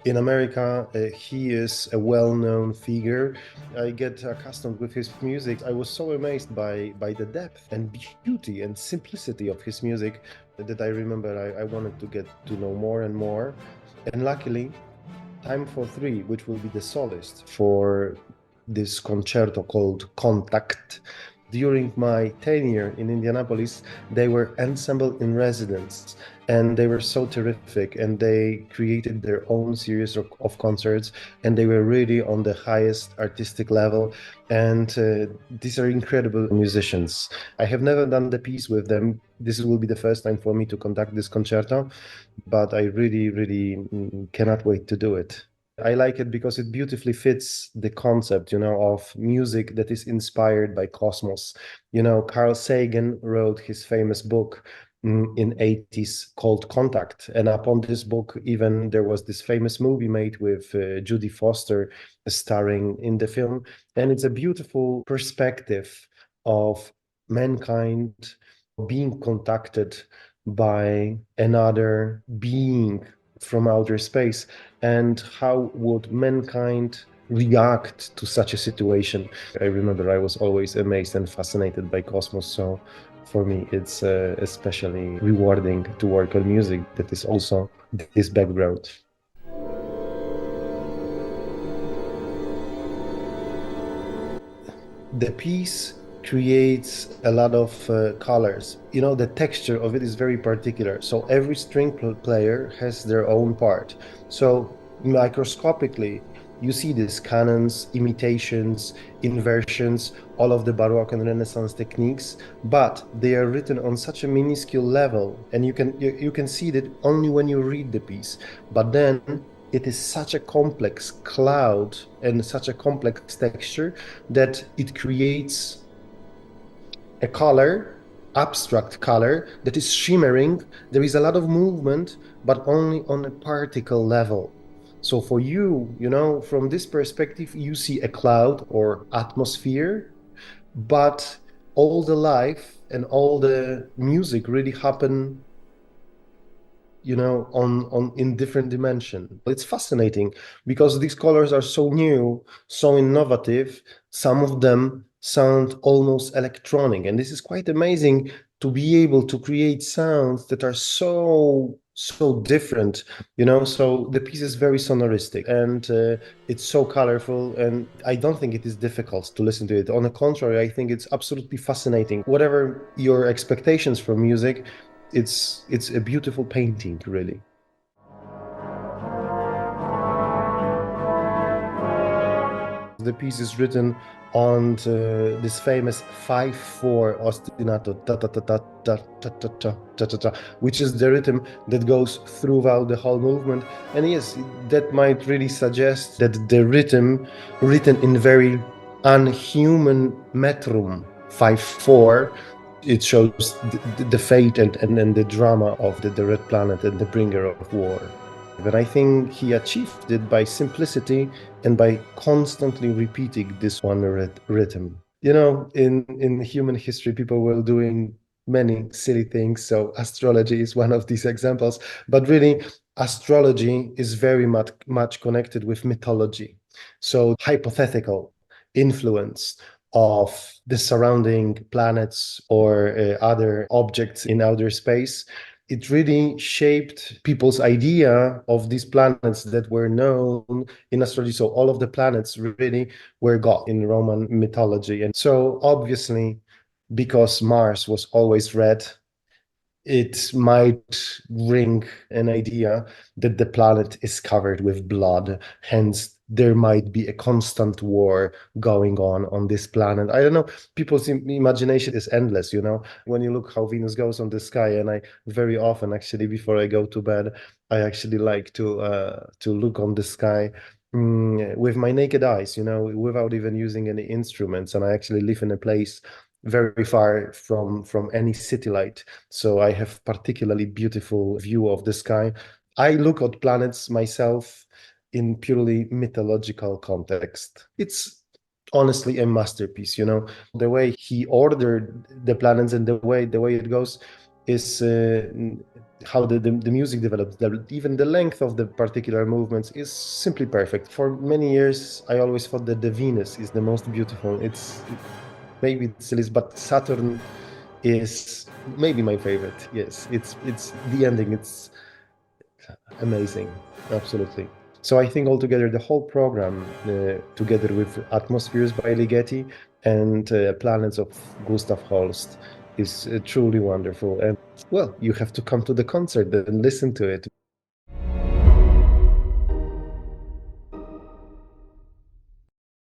In America, he is a well-known figure. I get accustomed with his music. I was so amazed by the depth and beauty and simplicity of his music that I remember I wanted to get to know more and more. And luckily, Time for Three, which will be the soloist for this concerto called Contact. During my tenure in Indianapolis, they were ensemble in residence and they were so terrific and they created their own series of concerts and they were really on the highest artistic level. And these are incredible musicians. I have never done the piece with them. This will be the first time for me to conduct this concerto, but I really, really cannot wait to do it. I like it because it beautifully fits the concept, of music that is inspired by cosmos. Carl Sagan wrote his famous book in 80s called Contact. And upon this book, even there was this famous movie made with Judy Foster starring in the film. And it's a beautiful perspective of mankind being contacted by another being from outer space, and how would mankind react to such a situation. I remember I was always amazed and fascinated by cosmos, so for me it's especially rewarding to work on music that is also this background. The piece creates a lot of colors. The texture of it is very particular. So every string player has their own part. So microscopically, you see these canons, imitations, inversions, all of the Baroque and Renaissance techniques, but they are written on such a minuscule level, and you can see that only when you read the piece. But then it is such a complex cloud and such a complex texture that it creates a color, abstract color, that is shimmering. There is a lot of movement, but only on a particle level. So for you, from this perspective, you see a cloud or atmosphere, but all the life and all the music really happen on in different dimension. It's fascinating because these colors are so new, so innovative. Some of them sound almost electronic, and this is quite amazing to be able to create sounds that are so different. So the piece is very sonoristic, and it's so colorful, and I don't think it is difficult to listen to it. On the contrary, I think it's absolutely fascinating. Whatever your expectations for music, it's a beautiful painting, really. The piece is written on this famous 5/4 ostinato, ta ta ta ta ta ta ta ta ta ta ta, which is the rhythm that goes throughout the whole movement. And yes, that might really suggest that the rhythm, written in very unhuman metrum, 5/4, it shows the fate and the drama of the Red Planet and the bringer of war. But I think he achieved it by simplicity and by constantly repeating this one rhythm. In human history, people were doing many silly things. So astrology is one of these examples. But really, astrology is very much connected with mythology. So hypothetical influence of the surrounding planets or other objects in outer space, it really shaped people's idea of these planets that were known in astrology. So all of the planets really were God in Roman mythology. And so obviously, because Mars was always red, it might ring an idea that the planet is covered with blood. Hence, there might be a constant war going on this planet. I don't know. People's imagination is endless, When you look how Venus goes on the sky, and I very often, actually, before I go to bed, I actually like to look on the sky with my naked eyes, without even using any instruments. And I actually live in a place very far from any city light, so I have particularly beautiful view of the sky. I look at planets myself in purely mythological context. It's honestly a masterpiece, the way he ordered the planets and the way it goes is how the music develops, even the length of the particular movements is simply perfect. For many years, I always thought that the Venus is the most beautiful. Maybe it's silly, but Saturn is maybe my favorite. Yes, it's the ending. It's amazing, absolutely. So I think altogether the whole program, together with Atmosphères by Ligeti and Planets of Gustav Holst, is truly wonderful. And well, you have to come to the concert and listen to it.